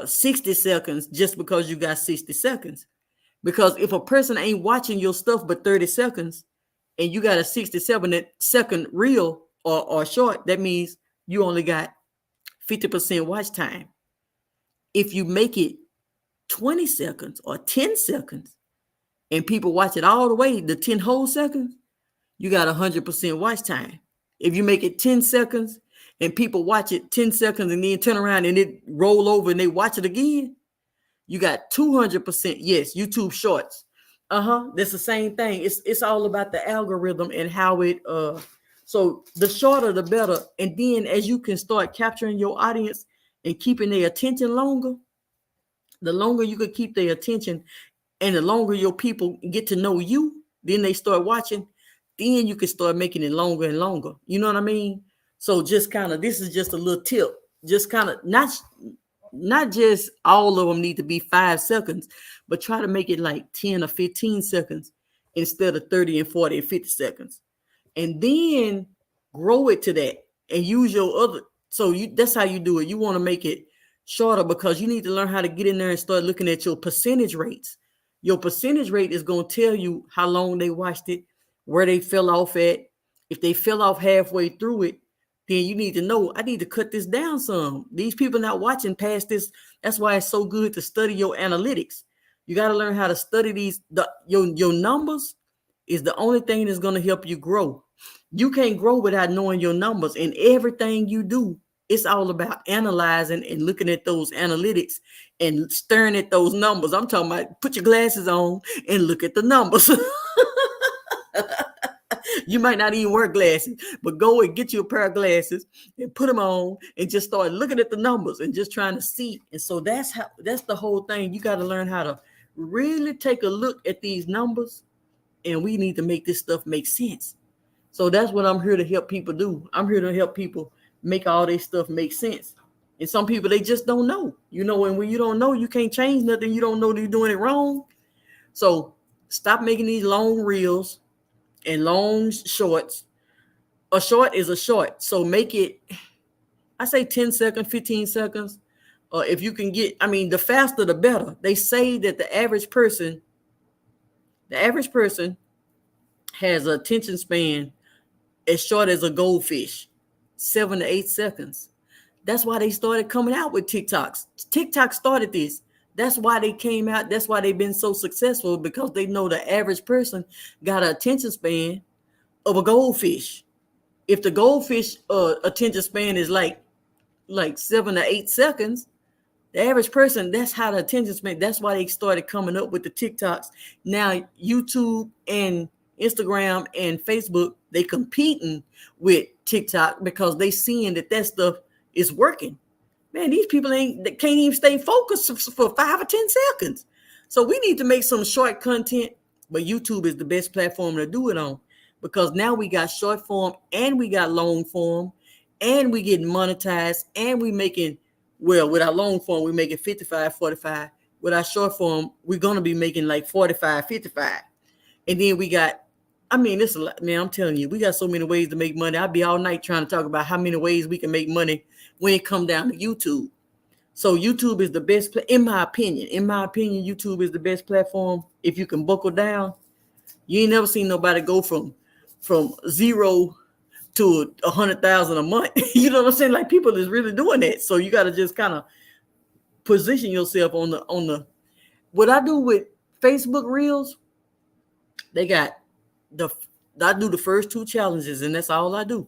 60 seconds just because you got 60 seconds. Because if a person ain't watching your stuff but 30 seconds, and you got a 67-second reel or short, that means you only got 50% watch time. If you make it 20 seconds or 10 seconds and people watch it all the way, the 10 whole seconds, you got 100% watch time. If you make it 10 seconds and people watch it 10 seconds and then turn around and it roll over and they watch it again, you got 200%. Yes, YouTube Shorts. That's the same thing. It's all about the algorithm and how it so the shorter the better. And then as you can start capturing your audience and keeping their attention longer, the longer you could keep their attention and the longer your people get to know you, then they start watching, then you can start making it longer and longer. You know what I mean? So just kind of, this is just a little tip. Just kind of not just all of them need to be 5 seconds, but try to make it like 10 or 15 seconds instead of 30 and 40 and 50 seconds. And then grow it to that and use your other. So that's how you do it. You want to make it shorter because you need to learn how to get in there and start looking at your percentage rates. Your percentage rate is going to tell you how long they watched it, where they fell off at. If they fell off halfway through it, then you need to know, I need to cut this down some. These people not watching past this. That's why it's so good to study your analytics. You got to learn how to study these. Your numbers is the only thing that's going to help you grow. You can't grow without knowing your numbers. And everything you do, it's all about analyzing and looking at those analytics and staring at those numbers. I'm talking about put your glasses on and look at the numbers. You might not even wear glasses, but go and get you a pair of glasses and put them on and just start looking at the numbers and just trying to see. And so that's the whole thing. You got to learn how to really take a look at these numbers, and we need to make this stuff make sense. So that's what I'm here to help people do. I'm here to help people make all this stuff make sense. And some people, they just don't know, and when you don't know, you can't change nothing. You don't know that you're doing it wrong. So stop making these long reels and long shorts. A short is a short. So make it, I say 10 seconds, 15 seconds. If you can get, the faster, the better. They say that the average person has an attention span as short as a goldfish, 7 to 8 seconds. That's why they started coming out with TikToks. TikTok started this. That's why they came out. That's why they've been so successful, because they know the average person got an attention span of a goldfish. If the goldfish attention span is like 7 to 8 seconds, the average person, that's how the attention span. That's why they started coming up with the TikToks. Now YouTube and Instagram and Facebook, they competing with TikTok because they seeing that stuff is working. Man, these people can't even stay focused for 5 or 10 seconds. So we need to make some short content, but YouTube is the best platform to do it on, because now we got short form and we got long form, and we getting monetized, and we making, well, with our long form, we making 55, 45. With our short form, we're going to be making like 45, 55. And then we got, it's a lot, man. I'm telling you, we got so many ways to make money. I'll be all night trying to talk about how many ways we can make money when it comes down to YouTube. So YouTube is the best, in my opinion. In my opinion, YouTube is the best platform if you can buckle down. You ain't never seen nobody go from 0 to 100,000 a month. You know what I'm saying? Like, people is really doing that. So you got to just kind of position yourself on the. What I do with Facebook Reels, they got I do the first 2 challenges, and that's all I do.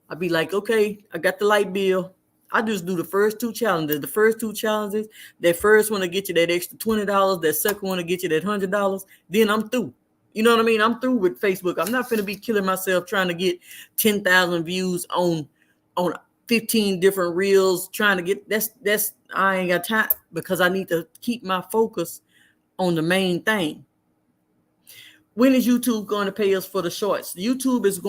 I'd be like, okay, I got the light bill. I just do the first 2 challenges. The first 2 challenges, that first one to get you that extra $20, that second one to get you that $100. Then I'm through. You know what I mean? I'm through with Facebook. I'm not going to be killing myself trying to get 10,000 views on 15 different reels, trying to get that's I ain't got time, because I need to keep my focus on the main thing. When is YouTube going to pay us for the shorts? YouTube is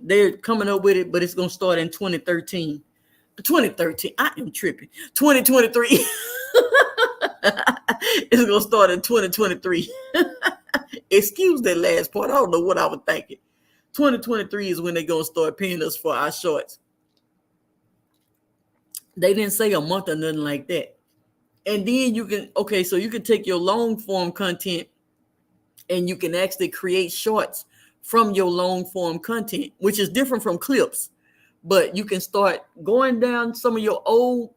they're coming up with it, but it's going to start in 2013. 2013, I am tripping. 2023. It's going to start in 2023. Excuse that last part. I don't know what I was thinking. 2023 is when they're going to start paying us for our shorts. They didn't say a month or nothing like that. And then you can take your long form content, and you can actually create shorts from your long form content, which is different from clips. But you can start going down some of your old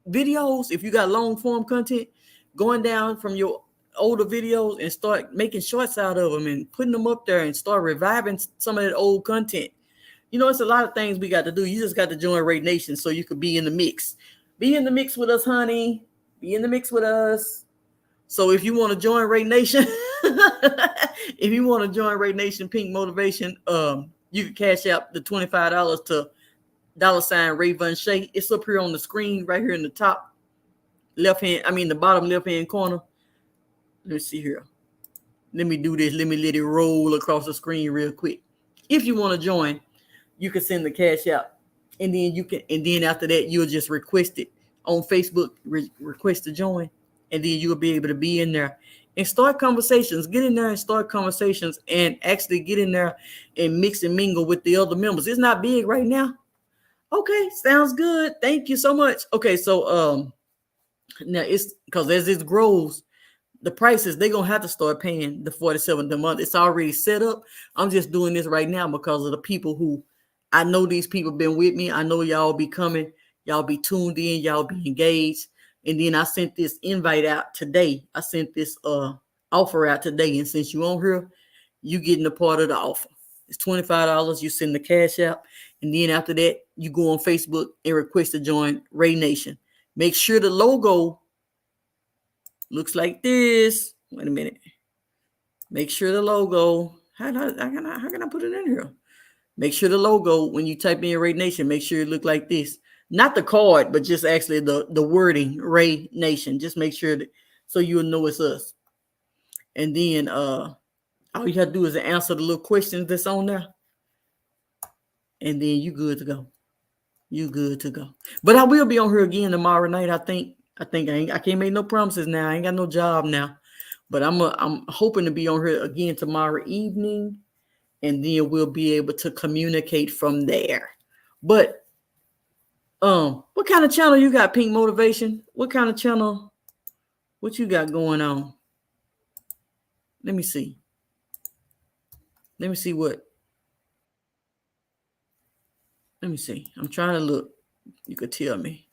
videos. If you got long form content, going down from your older videos and start making shorts out of them and putting them up there and start reviving some of that old content. You know, it's a lot of things we got to do. You just got to join RAE Nation so you could be in the mix. Be in the mix with us, honey. Be in the mix with us. So if you want to join RAE Nation, if you want to join RAE Nation Pink Motivation, you can cash out the $25 to $Raevonshae. It's up here on the screen right here in the top left hand. I mean the bottom left hand corner. Let me see here. Let me do this. Let me let it roll across the screen real quick. If you want to join, you can send the cash out, and then you can, and then after that, you'll just request it on Facebook, request to join, and then you'll be able to be in there and start conversations. Get in there and start conversations, and actually get in there and mix and mingle with the other members. It's not big right now. Okay, sounds good. Thank you so much. Okay, so now it's because as it grows, the prices, they're gonna have to start paying the $47 a month. It's already set up. I'm just doing this right now because of the people who I know. These people been with me. I know y'all be coming, y'all be tuned in, y'all be engaged. And then I sent this invite out today. I sent this offer out today. And since you on here, you getting a part of the offer. It's $25. You send the cash out. And then after that, you go on Facebook and request to join RAE Nation. Make sure the logo looks like this. Wait a minute. Make sure the logo. How can I put it in here? Make sure the logo, when you type in RAE Nation, make sure it look like this. Not the card, but just actually the wording, RAE Nation. Just make sure that so you'll know it's us. And then all you have to do is answer the little questions that's on there. And then you good to go. You good to go. But I will be on here again tomorrow night. I think I can't make no promises now. I ain't got no job now. But I'm hoping to be on here again tomorrow evening. And then we'll be able to communicate from there. But what kind of channel you got, Pink Motivation? What kind of channel? What you got going on? Let me see. Let me see what. Let me see. I'm trying to look. You could tell me.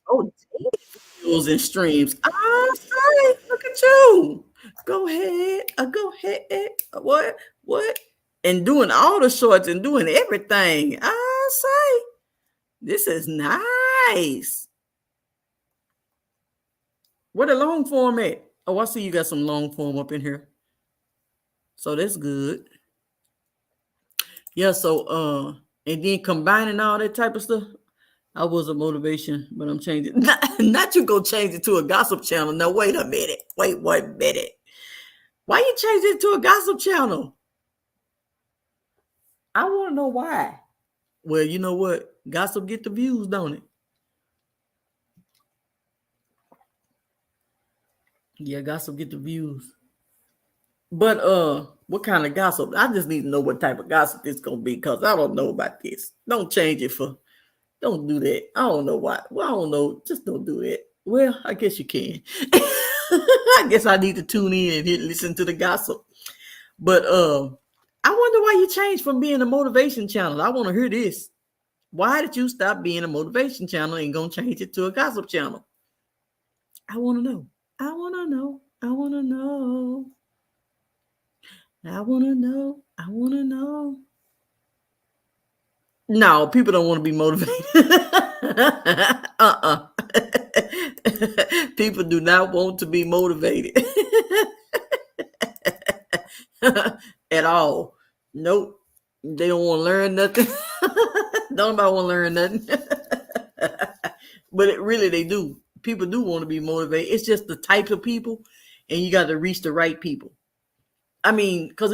Oh, videos and streams. Sorry. Look at you. Go ahead. Go ahead. What? And doing all the shorts and doing everything. I say, this is nice. Where the long form at? Oh, I see you got some long form up in here. So that's good. Yeah, so and then combining all that type of stuff. I was a motivation, but I'm changing. Not you go change it to a gossip channel. No, wait a minute. Wait 1 minute. Why you change it to a gossip channel? I want to know why. Well, you know what? Gossip get the views, don't it? Yeah, gossip get the views. But what kind of gossip? I just need to know what type of gossip this gonna be, because I don't know about this. Don't change it for. Don't do that. I don't know why. Well, I don't know. Just don't do it. Well, I guess you can. I guess I need to tune in and listen to the gossip. But I wonder why you changed from being a motivation channel. I want to hear this. Why did you stop being a motivation channel and gonna change it to a gossip channel? I want to know. I want to know. I want to know. I want to know. I want to know. No, people don't want to be motivated. People do not want to be motivated at all. Nope. They don't want to learn nothing. Nobody want to learn nothing. But they do. People do want to be motivated. It's just the types of people, and you got to reach the right people. I mean, because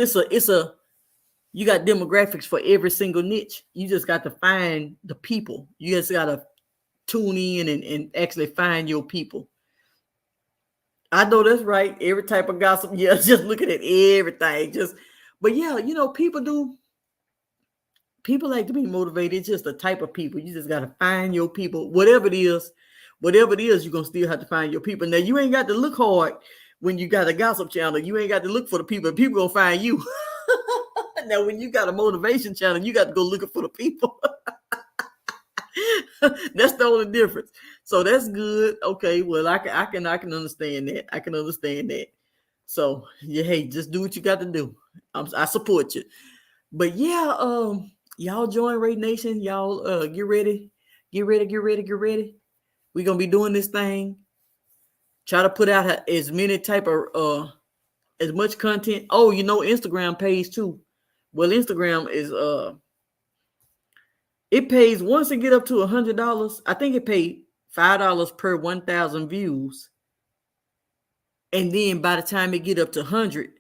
you got demographics for every single niche. You just got to find the people. You just got to tune in and actually find your people. I know that's right. Every type of gossip. Yeah, just looking at everything. But yeah, people like to be motivated. It's just the type of people. You just got to find your people. Whatever it is, you're going to still have to find your people. Now, you ain't got to look hard when you got a gossip channel, you ain't got to look for the people. People gonna find you. Now, when you got a motivation channel, you got to go looking for the people. That's the only difference. So that's good. Okay, well, I can understand that. I can understand that. So yeah, hey, just do what you got to do. I support you. But yeah, y'all join RAE Nation. Y'all get ready. We're gonna be doing this thing. Try to put out as many type of as much content. Oh, Instagram pays too. Well, Instagram is it pays once it get up to $100. I think it paid $5 per 1,000 views. And then by the time it get up to 100,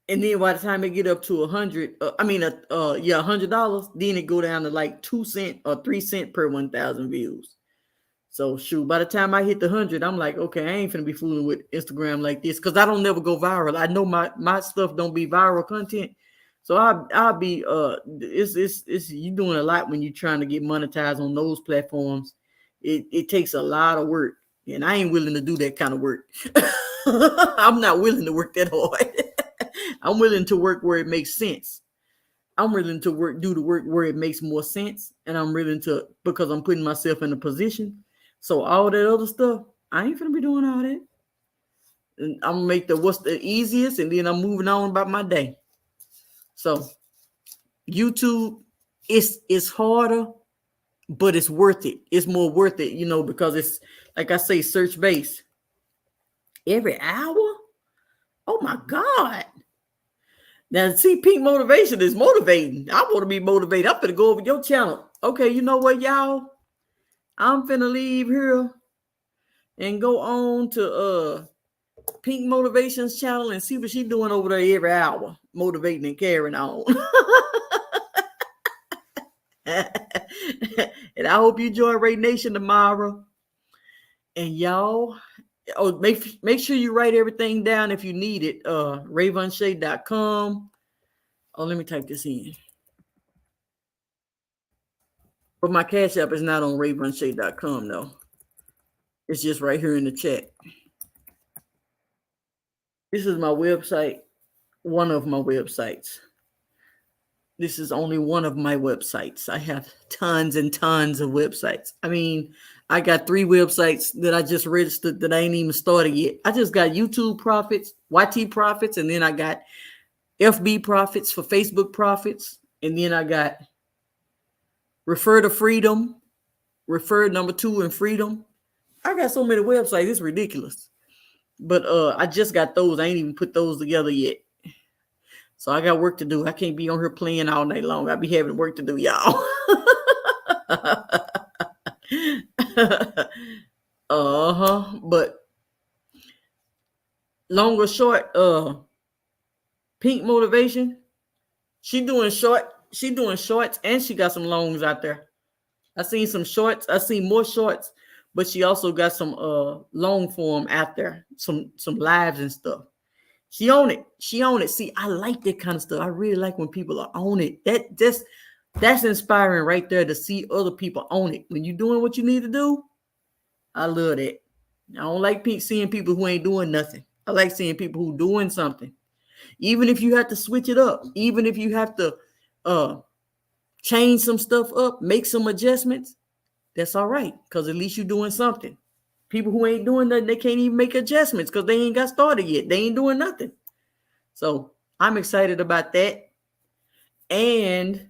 and then by the time it get up to $100, then it go down to like 2 cents or 3 cents per 1,000 views. So shoot, by the time I hit the 100, I'm like, okay, I ain't finna be fooling with Instagram like this, because I don't never go viral. I know my stuff don't be viral content. So I'll be it's you doing a lot when you're trying to get monetized on those platforms. It takes a lot of work, and I ain't willing to do that kind of work. I'm not willing to work that hard. I'm willing to work where it makes sense. I'm willing to do the work where it makes more sense, and I'm willing to, because I'm putting myself in a position. So all that other stuff, I ain't gonna be doing all that. And I'm gonna make what's the easiest, and then I'm moving on about my day. So YouTube, it's harder, but it's worth it. It's more worth it, because it's, like I say, search based. Every hour? Oh my God. Now, see, peak motivation is motivating. I want to be motivated. I'm finna go over your channel. Okay, you know what, y'all? I'm finna leave here and go on to Pink Motivation's channel and see what she's doing over there every hour, motivating and carrying on. And I hope you join RAE Nation tomorrow. And y'all, make sure you write everything down if you need it. Raevonshae.com. Oh, let me type this in. But my Cash App is not on Raevonshae.com though. It's just right here in the chat. This is my website, one of my websites. This is only one of my websites. I have tons and tons of websites. I mean, I got 3 websites that I just registered that I ain't even started yet. I just got YouTube Profits, YT Profits, and then I got FB Profits for Facebook Profits. And then I got Refer to Freedom, Refer number 2 and Freedom. I got so many websites, it's ridiculous. But I just got those. I ain't even put those together yet. So I got work to do. I can't be on here playing all night long. I be having work to do, y'all. But long or short, Pink Motivation, she doing shorts, and she got some longs out there. I seen some shorts. I seen more shorts, but she also got some long form out there, some lives and stuff. She own it. See, I like that kind of stuff. I really like when people are on it. That's inspiring right there, to see other people own it. When you're doing what you need to do, I love that. I don't like seeing people who ain't doing nothing. I like seeing people who doing something. Even if you have to switch it up, even if you have to change some stuff up, make some adjustments, that's all right, because at least you're doing something. People who ain't doing nothing, they can't even make adjustments because they ain't got started yet. They ain't doing nothing. So I'm excited about that. And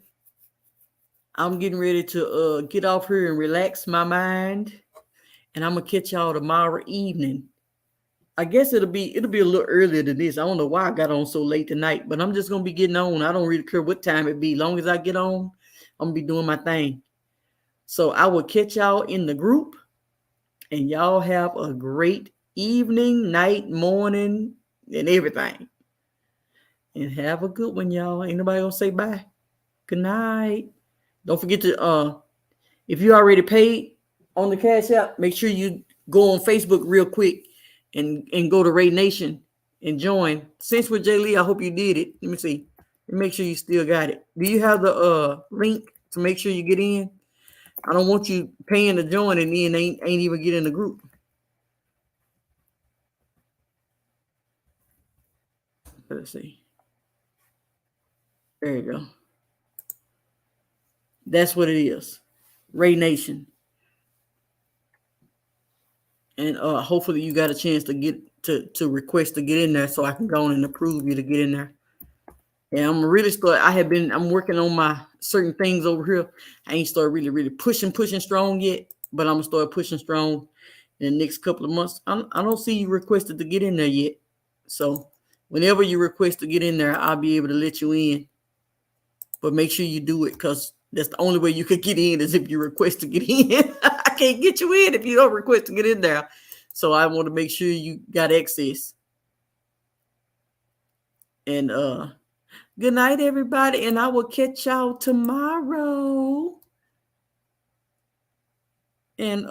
I'm getting ready to get off here and relax my mind. And I'm going to catch y'all tomorrow evening. I guess it'll be a little earlier than this. I don't know why I got on so late tonight, but I'm just going to be getting on. I don't really care what time it be. As long as I get on, I'm going to be doing my thing. So I will catch y'all in the group. And y'all have a great evening, night, morning, and everything. And have a good one, y'all. Ain't nobody gonna say bye. Good night. Don't forget to, if you already paid on the Cash App, make sure you go on Facebook real quick and go to RAE Nation and join. Since with Jay Lee, I hope you did it. Let me see. Make sure you still got it. Do you have the link to make sure you get in? I don't want you paying to join and then ain't even get in the group. let's see. There you go. That's what it is. RAE Nation. And hopefully you got a chance to get to request to get in there so I can go on and approve you to get in there. Yeah, I'm really I'm working on my certain things over here. I ain't started really pushing strong yet, but I'm gonna start pushing strong in the next couple of months. I don't see you requested to get in there yet. So whenever you request to get in there, I'll be able to let you in. But make sure you do it, because that's the only way you could get in is if you request to get in. I can't get you in if you don't request to get in there. So I want to make sure you got access. And good night, everybody, and I will catch y'all tomorrow. And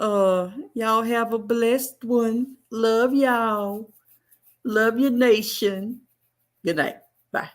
y'all have a blessed one. Love y'all. Love your nation. Good night. Bye.